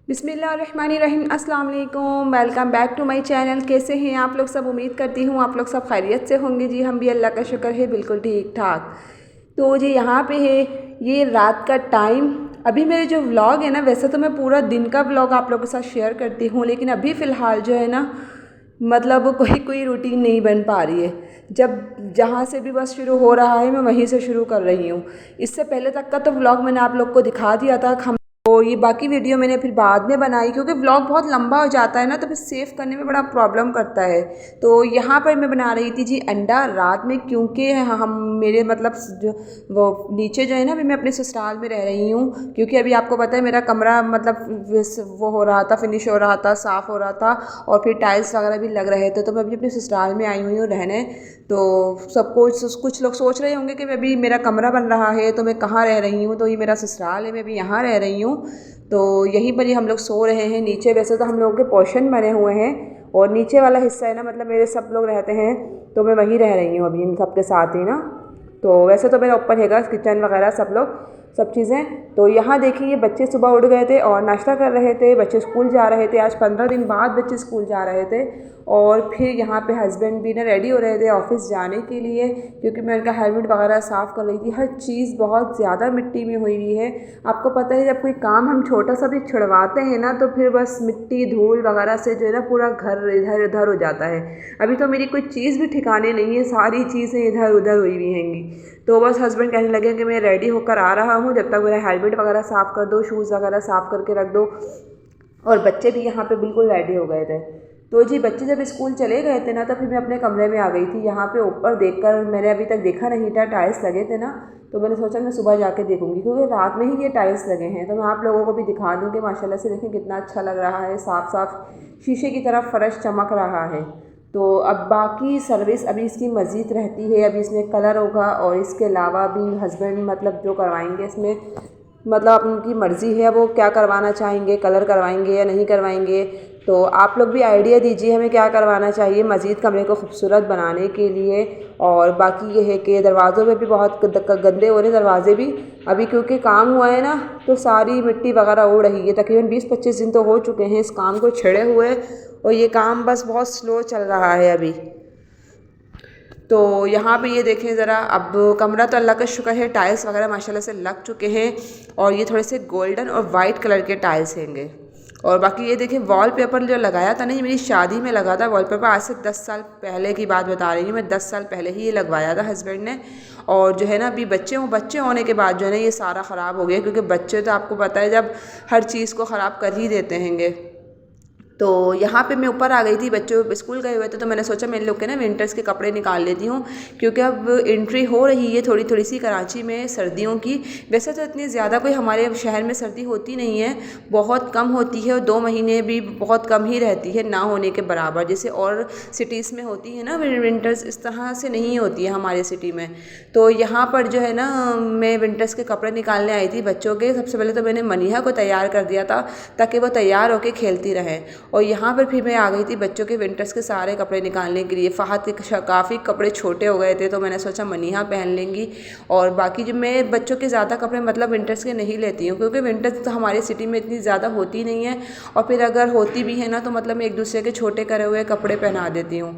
बिस्मिल्लाहिर्रहमानिर्रहीम। अस्सलाम वालेकुम। Welcome back to my channel. कैसे हैं आप लोग सब? उम्मीद करती हूँ आप लोग सब खैरियत से होंगे। जी हम भी अल्लाह का शुक्र है बिल्कुल ठीक ठाक। तो जी यहाँ पे है ये रात का टाइम। अभी मेरे जो व्लॉग है ना, वैसे तो मैं पूरा दिन का व्लॉग आप लोगों के साथ शेयर करती हूँ, लेकिन अभी फ़िलहाल जो है ना, मतलब कोई कोई रूटीन नहीं बन पा रही है। जब जहाँ से भी बस शुरू हो रहा है मैं वहीं से शुरू कर रही हूँ। इससे पहले तक का तो व्लॉग मैंने आप लोग को दिखा दिया था। तो ये बाकी वीडियो मैंने फिर बाद में बनाई, क्योंकि व्लॉग बहुत लंबा हो जाता है ना, तो फिर सेव करने में बड़ा प्रॉब्लम करता है। तो यहाँ पर मैं बना रही थी जी अंडा रात में, क्योंकि हम मेरे मतलब जो वो नीचे जो है ना, अभी मैं अपने ससुराल में रह रही हूँ, क्योंकि अभी आपको पता है मेरा कमरा मतलब वो हो रहा था, फिनिश हो रहा था, साफ़ हो रहा था, और फिर टाइल्स वगैरह भी लग रहे थे। तो मैं अभी अपने ससुराल में आई हुई हूँ रहने। तो सबको कुछ लोग सोच रहे होंगे कि अभी मेरा कमरा बन रहा है तो मैं कहाँ रह रही हूँ, तो ये मेरा ससुराल है, मैं अभी यहाँ रह रही हूँ। तो यहीं पर ही हम लोग सो रहे हैं। नीचे वैसे तो हम लोगों के पोर्शन बने हुए हैं, और नीचे वाला हिस्सा है ना, मतलब मेरे सब लोग रहते हैं, तो मैं वहीं रह रही हूँ अभी इन सब के साथ ही ना। तो वैसे तो मेरा ऊपर हैगा किचन वगैरह सब लोग सब चीज़ें। तो यहाँ देखिए ये बच्चे सुबह उठ गए थे और नाश्ता कर रहे थे। बच्चे स्कूल जा रहे थे, आज 15 दिन बाद बच्चे स्कूल जा रहे थे। और फिर यहाँ पे हस्बैंड भी ना रेडी हो रहे थे ऑफिस जाने के लिए, क्योंकि मैं उनका हेलमेट वगैरह साफ़ कर रही थी। हर चीज़ बहुत ज़्यादा मिट्टी में हुई हुई है। आपको पता है जब कोई काम हम छोटा सा भी छुड़वाते हैं ना, तो फिर बस मिट्टी धूल वगैरह से जो है ना पूरा घर इधर उधर हो जाता है। अभी तो मेरी कोई चीज़ भी ठिकाने नहीं है, सारी चीज़ें इधर उधर हुई हुई हैंगी। तो बस हस्बैंड कहने लगे कि मैं रेडी होकर आ रहा हूँ, जब तक मेरा हेलमेट वगैरह साफ़ कर दो, शूज़ वगैरह साफ़ करके रख दो। और बच्चे भी यहाँ पे बिल्कुल रेडी हो गए थे। तो जी बच्चे जब स्कूल चले गए थे ना, तो फिर मैं अपने कमरे में आ गई थी। यहाँ पे ऊपर देखकर मैंने अभी तक देखा नहीं था, टाइल्स लगे थे ना, तो मैंने सोचा मैं सुबह जाके देखूंगी, क्योंकि रात में ही ये टाइल्स लगे हैं। तो मैं आप लोगों को भी दिखा दूँ कि माशाल्लाह से देखें कितना अच्छा लग रहा है, साफ़ साफ़ शीशे की तरफ फ़र्श चमक रहा है। तो अब बाकी सर्विस अभी इसकी मज़ीद रहती है, अभी इसमें कलर होगा, और इसके अलावा भी हस्बैंड मतलब जो करवाएंगे इसमें, मतलब उनकी मर्ज़ी है वो क्या करवाना चाहेंगे, कलर करवाएंगे या नहीं करवाएंगे। तो आप लोग भी आइडिया दीजिए हमें क्या करवाना चाहिए मज़ीद कमरे को खूबसूरत बनाने के लिए। और बाकी ये है कि दरवाज़ों में भी बहुत गंदे हो रहे हैं दरवाजे भी अभी, क्योंकि काम हुआ है ना, तो सारी मिट्टी वगैरह उड़ रही है। तकरीबन 20-25 दिन तो हो चुके हैं इस काम को छिड़े हुए, और ये काम बस बहुत स्लो चल रहा है अभी। तो यहाँ पे ये देखें ज़रा, अब कमरा तो अल्लाह का शुक्र है टाइल्स वगैरह माशाल्लाह से लग चुके हैं, और ये थोड़े से गोल्डन और वाइट कलर के टाइल्स हैंगे। और बाकी ये देखें वॉलपेपर जो लगाया था ना, ये मेरी शादी में लगा था वॉलपेपर। आज से 10 साल पहले की बात बता रही हूँ मैं, 10 साल पहले ही ये लगवाया था हस्बैंड ने। और जो है ना अभी बच्चे होने के बाद जो है ना ये सारा ख़राब हो गया, क्योंकि बच्चे तो आपको पता है जब हर चीज़ को ख़राब कर ही देते हैंगे। तो यहाँ पे मैं ऊपर आ गई थी, बच्चों स्कूल गए हुए थे, तो मैंने सोचा मेरे लोग के ना विंटर्स के कपड़े निकाल लेती हूँ, क्योंकि अब एंट्री हो रही है थोड़ी थोड़ी सी कराची में सर्दियों की। वैसे तो इतनी ज़्यादा कोई हमारे शहर में सर्दी होती नहीं है, बहुत कम होती है, और 2 महीने भी बहुत कम ही रहती है, ना होने के बराबर। जैसे और सिटीज़ में होती है ना विंटर्स, इस तरह से नहीं होती है हमारे सिटी में। तो यहाँ पर जो है ना मैं विंटर्स के कपड़े निकालने आई थी बच्चों के। सबसे पहले तो मैंने मनीहा को तैयार कर दिया था, ताकि वो तैयार होकर खेलती रहे। और यहाँ पर फिर मैं आ गई थी बच्चों के विंटर्स के सारे कपड़े निकालने के लिए। फ़हद के काफ़ी कपड़े छोटे हो गए थे, तो मैंने सोचा मनीहा पहन लेंगी। और बाकी जो मैं बच्चों के ज़्यादा कपड़े मतलब विंटर्स के नहीं लेती हूँ, क्योंकि विंटर्स तो हमारी सिटी में इतनी ज़्यादा होती नहीं है, और फिर अगर होती भी है ना, तो मतलब मैं एक दूसरे के छोटे करे हुए कपड़े पहना देती हूँ।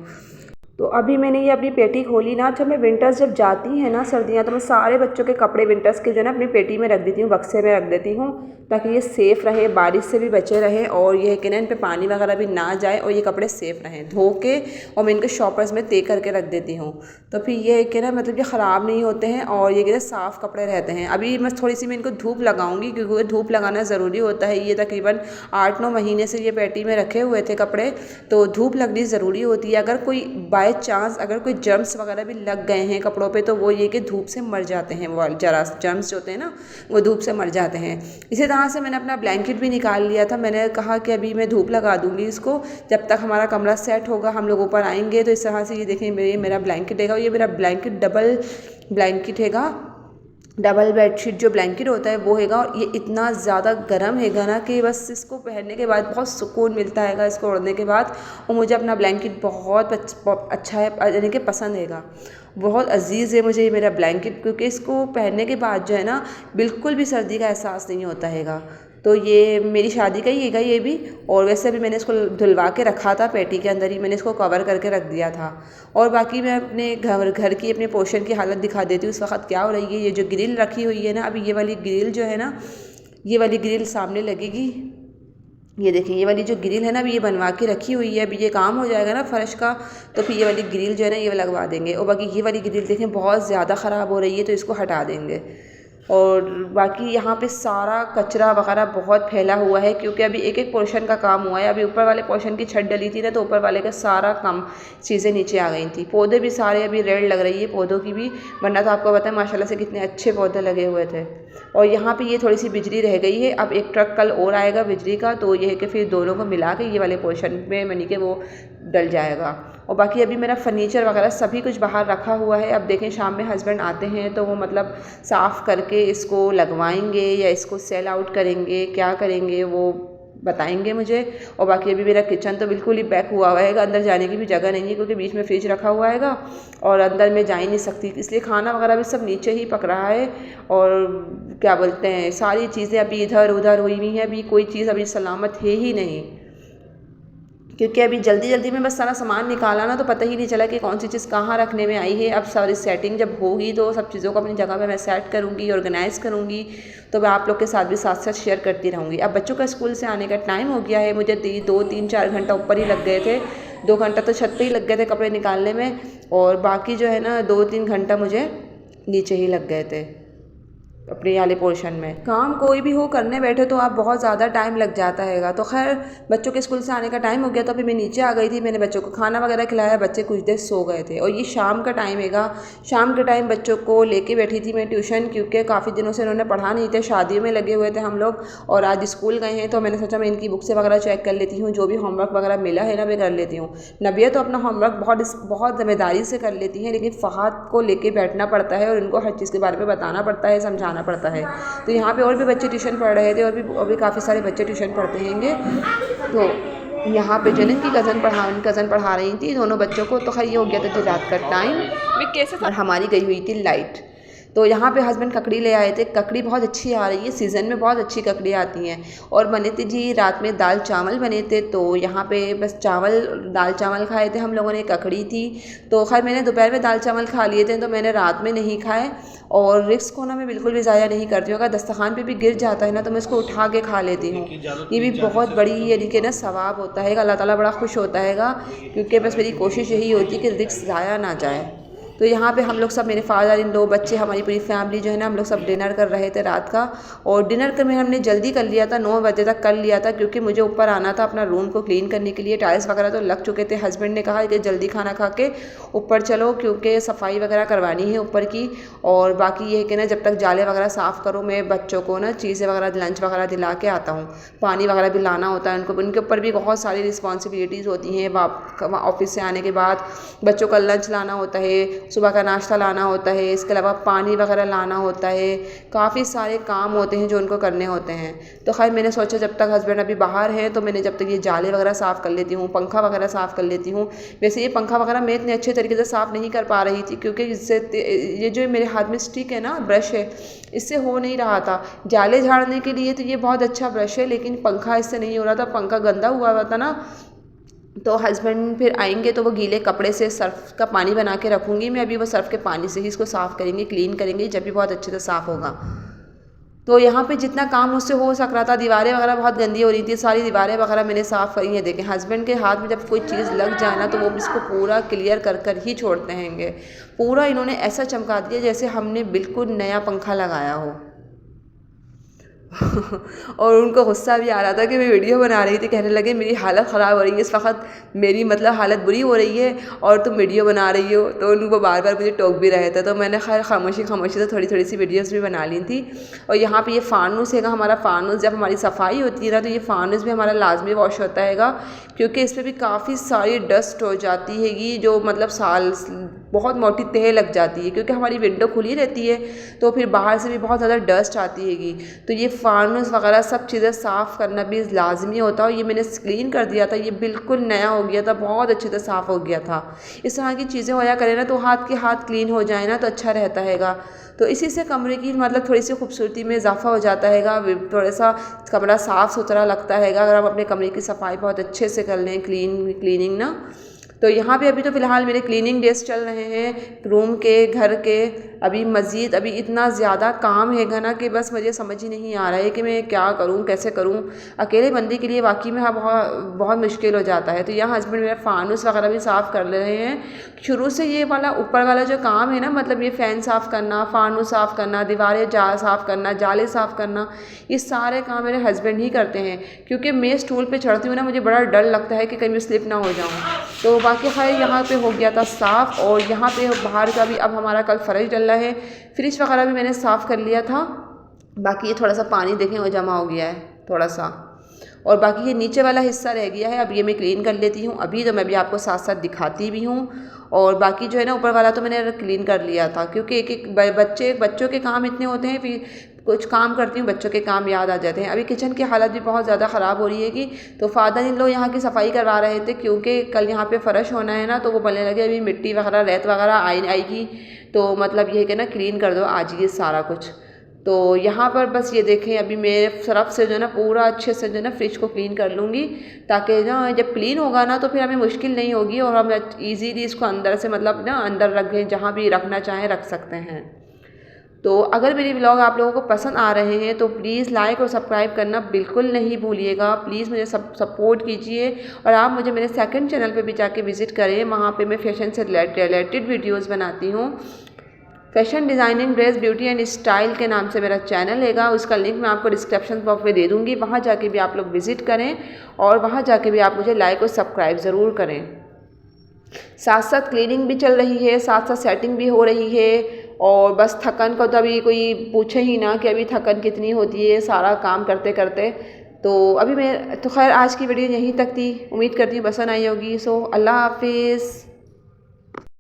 तो अभी मैंने ये अपनी पेटी खोली ना, जब मैं विंटर्स जब जाती है ना सर्दियाँ, तो मैं सारे बच्चों के कपड़े विंटर्स के जो है ना अपनी पेटी में रख देती हूँ, बक्से में रख देती हूँ, ताकि ये सेफ़ रहे, बारिश से भी बचे रहे, और ये है कि ना इन पे पानी वगैरह भी ना जाए, और ये कपड़े सेफ़ रहें धो के। और मैं इनको शॉपर्स में तय करके रख देती हूँ, तो फिर ये है कि ना मतलब ये ख़राब नहीं होते हैं, और ये कि साफ़ कपड़े रहते हैं। अभी मैं थोड़ी सी मैं इनको धूप लगाऊंगी, क्योंकि धूप लगाना ज़रूरी होता है। ये तकरीबन 8-9 महीने से ये पेटी में रखे हुए थे कपड़े, तो धूप लगनी ज़रूरी होती है। अगर कोई बाय चांस अगर कोई जर्म्स वगैरह भी लग गए हैं कपड़ों पे, तो वो ये कि धूप से मर जाते हैं, वो जरा जर्म्स जो होते हैं ना वो धूप से मर जाते हैं। इसी तरह से मैंने अपना ब्लैंकेट भी निकाल लिया था। मैंने कहा कि अभी मैं धूप लगा दूंगी इसको, जब तक हमारा कमरा सेट होगा, हम लोग ऊपर आएंगे। तो इस तरह से ये देखें मेरा ब्लैंकेट हैगा, ये मेरा ब्लैंकेट डबल ब्लैंकेट हैगा, डबल बेडशीट जो ब्लैंकेट होता है वो हैगा। और ये इतना ज़्यादा गर्म हैगा ना कि बस इसको पहनने के बाद बहुत सुकून मिलता हैगा इसको ओढ़ने के बाद। और मुझे अपना ब्लैंकेट बहुत अच्छा है, यानी कि पसंद हैगा, बहुत अजीज़ है मुझे ये मेरा ब्लैंकेट, क्योंकि इसको पहनने के बाद जो है ना बिल्कुल भी सर्दी का एहसास नहीं होता हैगा। तो ये मेरी शादी का ही हैगा ये भी। और वैसे भी मैंने इसको धुलवा के रखा था, पेटी के अंदर ही मैंने इसको कवर करके रख दिया था। और बाकी मैं अपने घर की अपने पोर्शन की हालत दिखा देती हूँ इस वक्त क्या हो रही है। ये जो ग्रिल रखी हुई है ना, अभी ये वाली ग्रिल जो है ना, ये वाली ग्रिल सामने लगेगी। ये देखिए ये वाली जो ग्रिल है ना, अभी ये बनवा के रखी हुई है। अभी ये काम हो जाएगा ना फर्श का, तो फिर ये वाली ग्रिल जो है ना ये लगवा देंगे। और बाकी ये वाली ग्रिल देखें बहुत ज़्यादा ख़राब हो रही है, तो इसको हटा देंगे। और बाकी यहाँ पे सारा कचरा वगैरह बहुत फैला हुआ है, क्योंकि अभी एक एक पोर्शन का काम हुआ है। अभी ऊपर वाले पोर्शन की छत डली थी ना, तो ऊपर वाले का सारा काम चीज़ें नीचे आ गई थी। पौधे भी सारे अभी रेड लग रही है पौधों की भी, वरना तो आपको पता है माशाल्लाह से कितने अच्छे पौधे लगे हुए थे। और यहाँ पे ये थोड़ी सी बिजली रह गई है। अब एक ट्रक कल और आएगा बिजली का, तो ये है कि फिर दोनों को मिला के ये वाले पोर्शन में मनी के वो डल जाएगा। और बाकी अभी मेरा फर्नीचर वगैरह सभी कुछ बाहर रखा हुआ है। अब देखें शाम में हस्बैंड आते हैं तो वो मतलब साफ़ करके इसको लगवाएंगे या इसको सेल आउट करेंगे, क्या करेंगे वो बताएंगे मुझे। और बाकी अभी मेरा किचन तो बिल्कुल ही पैक हुआ है, अंदर जाने की भी जगह नहीं है, क्योंकि बीच में फ्रिज रखा हुआ है और अंदर में जा ही नहीं सकती, इसलिए खाना वगैरह भी सब नीचे ही पक रहा है। और क्या बोलते हैं, सारी चीज़ें अभी इधर उधर हुई हुई हैं, अभी कोई चीज़ अभी सलामत है ही नहीं, क्योंकि अभी जल्दी जल्दी में बस सारा सामान निकाला ना, तो पता ही नहीं चला कि कौन सी चीज़ कहाँ रखने में आई है। अब सारी सेटिंग जब होगी तो सब चीज़ों को अपनी जगह पे मैं सेट करूँगी, ऑर्गेनाइज़ करूँगी, तो मैं आप लोग के साथ भी साथ साथ शेयर करती रहूँगी। अब बच्चों का स्कूल से आने का टाइम हो गया है, मुझे 2-3-4 घंटा ऊपर ही लग गए थे। 2 घंटा तो छत पर ही लग गए थे कपड़े निकालने में, और बाकी जो है ना 2-3 घंटा मुझे नीचे ही लग गए थे अपने वाले पोर्शन में। काम कोई भी हो करने बैठे तो आप बहुत ज़्यादा टाइम लग जाता हैगा। तो खैर बच्चों के स्कूल से आने का टाइम हो गया, तो फिर मैं नीचे आ गई थी। मैंने बच्चों को खाना वगैरह खिलाया, बच्चे कुछ देर सो गए थे। और ये शाम का टाइम हैगा, शाम के टाइम बच्चों को लेके बैठी थी मैं ट्यूशन, क्योंकि काफ़ी दिनों से उन्होंने पढ़ा नहीं थे, शादियों में लगे हुए थे हम लोग, और आज स्कूल गए हैं। तो मैंने सोचा मैं इनकी बुक्स वगैरह चेक कर लेती हूँ, जो भी होमवर्क वगैरह मिला है ना मैं कर लेती हूँ। नबिया तो अपना होमवर्क बहुत ज़िम्मेदारी से कर लेती हैं, लेकिन फ़हाद को लेके बैठना पड़ता है और उनको हर चीज़ के बारे में बताना पड़ता है, समझाना पड़ता है। तो यहाँ पे और भी बच्चे ट्यूशन पढ़ रहे थे, और भी काफ़ी सारे बच्चे ट्यूशन पढ़ते हैंगे। तो यहाँ पे जो इनकी कज़न पढ़ा रही थी दोनों बच्चों को। तो खैर ये हो गया था रात का टाइम, और हमारी गई हुई थी लाइट। तो यहाँ पे हस्बैंड ककड़ी ले आए थे। ककड़ी बहुत अच्छी आ रही है, सीज़न में बहुत अच्छी ककड़ी आती हैं। और बने थे जी रात में दाल चावल बने थे, तो यहाँ पे बस दाल चावल खाए थे हम लोगों ने, ककड़ी थी। तो खैर मैंने दोपहर में दाल चावल खा लिए थे, तो मैंने रात में नहीं खाए। और रिस्क को ना मैं बिल्कुल भी ज़ाया नहीं करती हूँ, अगर दस्तरखान पे भी गिर जाता है ना तो मैं उसको उठा के खा लेती हूँ। ये भी बहुत बड़ी यानी कि ना सवाब होता है, अल्लाह ताला बड़ा खुश होता है, क्योंकि बस मेरी कोशिश यही होती है कि रिस्क ज़ाया ना जाए। तो यहाँ पे हम लोग सब, मेरे फादर इन 2 बच्चे, हमारी पूरी फैमिली जो है ना, हम लोग सब डिनर कर रहे थे रात का। और डिनर कर में हमने जल्दी कर लिया था, 9 बजे तक कर लिया था, क्योंकि मुझे ऊपर आना था अपना रूम को क्लीन करने के लिए। टाइल्स वगैरह तो लग चुके थे। हस्बैंड ने कहा कि जल्दी खाना खा के ऊपर चलो, क्योंकि सफाई वगैरह करवानी है ऊपर की। और बाकी ये है कि ना जब तक जाले वगैरह साफ़ करो, मैं बच्चों को ना चीज़ें वगैरह लंच वगैरह दिला के आता हूँ। पानी वगैरह भी लाना होता है उनको, उनके ऊपर भी बहुत सारी रिस्पॉन्सिबिलिटीज़ होती हैं। ऑफिस से आने के बाद बच्चों का लंच लाना होता है, सुबह का नाश्ता लाना होता है, इसके अलावा पानी वगैरह लाना होता है, काफ़ी सारे काम होते हैं जो उनको करने होते हैं। तो खैर मैंने सोचा जब तक हस्बैंड अभी बाहर है तो मैंने जब तक ये जाले वगैरह साफ़ कर लेती हूँ, पंखा वगैरह साफ़ कर लेती हूँ। वैसे ये पंखा वगैरह मैं इतने अच्छे तरीके से साफ़ नहीं कर पा रही थी, क्योंकि इससे ये जो मेरे हाथ में स्टिक है ना, ब्रश है, इससे हो नहीं रहा था। जाले झाड़ने के लिए तो ये बहुत अच्छा ब्रश है, लेकिन पंखा इससे नहीं हो रहा था, पंखा गंदा हुआ था ना। तो हस्बैंड फिर आएंगे तो वो गीले कपड़े से सर्फ़ का पानी बना के रखूँगी मैं, अभी वो सर्फ़ के पानी से ही इसको साफ़ करेंगे, क्लीन करेंगे, जब भी बहुत अच्छे से साफ़ होगा। तो यहाँ पे जितना काम मुझसे हो सक रहा था, दीवारें वगैरह बहुत गंदी हो रही थी, सारी दीवारें वगैरह मैंने साफ़ करी हैं। देखें हस्बैंड के हाथ में जब कोई चीज़ लग जाए ना, तो वो इसको पूरा क्लियर कर ही छोड़ते हैंगे। पूरा इन्होंने ऐसा चमका दिया जैसे हमने बिल्कुल नया पंखा लगाया हो। और उनको गुस्सा भी आ रहा था कि मैं वीडियो बना रही थी, कहने लगे मेरी हालत ख़राब हो रही है इस वक्त, मेरी मतलब हालत बुरी हो रही है और तुम वीडियो बना रही हो। तो उनको बार बार मुझे टोक भी रहे थे, तो मैंने खैर खामोशी से थोड़ी सी वीडियोस भी बना ली थी। और यहाँ पे ये फानूस हैगा, हमारा फानूस जब हमारी सफाई होती है ना, तो ये फानूस भी हमारा लाजमी वॉश होता हैगा, क्योंकि इस पर भी काफ़ी सारी डस्ट हो जाती हैगी, जो मतलब साल बहुत मोटी तह लग जाती है, क्योंकि हमारी विंडो खुली रहती है तो फिर बाहर से भी बहुत ज़्यादा डस्ट आती हैगी। तो ये फार्नेस वगैरह सब चीज़ें साफ़ करना भी लाजमी होता है। और ये मैंने क्लीन कर दिया था, ये बिल्कुल नया हो गया था, बहुत अच्छे से साफ़ हो गया था। इस तरह की चीज़ें होया करें ना तो हाथ के हाथ क्लीन हो जाए ना तो अच्छा रहता हैगा। तो इसी से कमरे की मतलब थोड़ी सी खूबसूरती में इजाफा हो जाता हैगा, थोड़ा सा कमरा साफ़ सुथरा लगता हैगा अगर हम अपने कमरे की सफाई बहुत अच्छे से कर लें, क्लीनिंग ना। तो यहाँ पे अभी तो फ़िलहाल मेरे क्लीनिंग डेज चल रहे हैं रूम के, घर के। अभी मज़ीद अभी इतना ज़्यादा काम हैगा ना कि बस मुझे समझ ही नहीं आ रहा है कि मैं क्या करूँ, कैसे करूँ। अकेले बंदे के लिए वाकई में हाँ बहुत बहुत मुश्किल हो जाता है। तो यहाँ हस्बैंड मेरा फानूस वगैरह भी साफ़ कर ले रहे हैं। शुरू से ये वाला ऊपर वाला जो काम है ना, मतलब ये फ़ैन साफ़ करना, फानूस साफ़ करना, दीवारें साफ़ करना, जाले साफ़ करना, ये सारे काम मेरे हस्बैंड ही करते हैं। क्योंकि मैं स्टूल पे चढ़ती हूँ ना, मुझे बड़ा डर लगता है कि कहीं मैं स्लिप ना हो जाऊँ। तो बाकी खैर यहाँ पे हो गया था साफ़। और यहाँ पे बाहर का भी अब हमारा कल फ़र्श डल रहा है। फ्रिज वगैरह भी मैंने साफ़ कर लिया था। बाकी ये थोड़ा सा पानी देखें वो जमा हो गया है थोड़ा सा। और बाकी ये नीचे वाला हिस्सा रह गया है, अब ये मैं क्लीन कर लेती हूँ। अभी तो मैं भी आपको साथ साथ दिखाती भी हूँ। और बाकी जो है ना ऊपर वाला तो मैंने क्लीन कर लिया था, क्योंकि एक एक बच्चों के काम इतने होते हैं, फिर कुछ काम करती हूँ बच्चों के काम याद आ जाते हैं। अभी किचन की हालत भी बहुत ज़्यादा ख़राब हो रही है कि तो फादर इन लोग यहाँ की सफाई करवा रहे थे, क्योंकि कल यहाँ पे फ़र्श होना है ना। तो वो बोलने लगे अभी मिट्टी वगैरह रेत वगैरह आएगी, तो मतलब ये है कि ना क्लीन कर दो आज ये सारा कुछ। तो यहाँ पर बस ये देखें अभी मेरे तरफ से जो है ना पूरा अच्छे से जो है ना फ्रिज को क्लीन कर लूँगी, ताकि ना जब क्लीन होगा ना तो फिर हमें मुश्किल नहीं होगी और हम इजीली इसको अंदर से मतलब ना अंदर रखें, जहाँ भी रखना चाहें रख सकते हैं। तो अगर मेरी व्लॉग आप लोगों को पसंद आ रहे हैं तो प्लीज़ लाइक और सब्सक्राइब करना बिल्कुल नहीं भूलिएगा। प्लीज़ मुझे सपोर्ट कीजिए। और आप मुझे मेरे सेकंड चैनल पे भी जाके विज़िट करें, वहाँ पे मैं फैशन से रिलेटेड वीडियोस बनाती हूँ। Fashion designing, dress, beauty and style के नाम से मेरा चैनल हैगा। उसका लिंक मैं आपको डिस्क्रिप्शन बॉक्स में दे दूँगी, वहाँ जाके भी आप लोग विज़िट करें और वहाँ जाके भी आप मुझे लाइक और सब्सक्राइब ज़रूर करें। साथ साथ क्लीनिंग भी चल रही है, साथ साथ सेटिंग भी हो रही है। और बस थकन का तो अभी कोई पूछे ही ना कि अभी थकन कितनी होती है सारा काम करते करते। तो अभी मैं तो खैर आज की वीडियो यहीं तक थी, उम्मीद करती हूँ पसंद आई होगी। सो अल्लाह हाफिज़।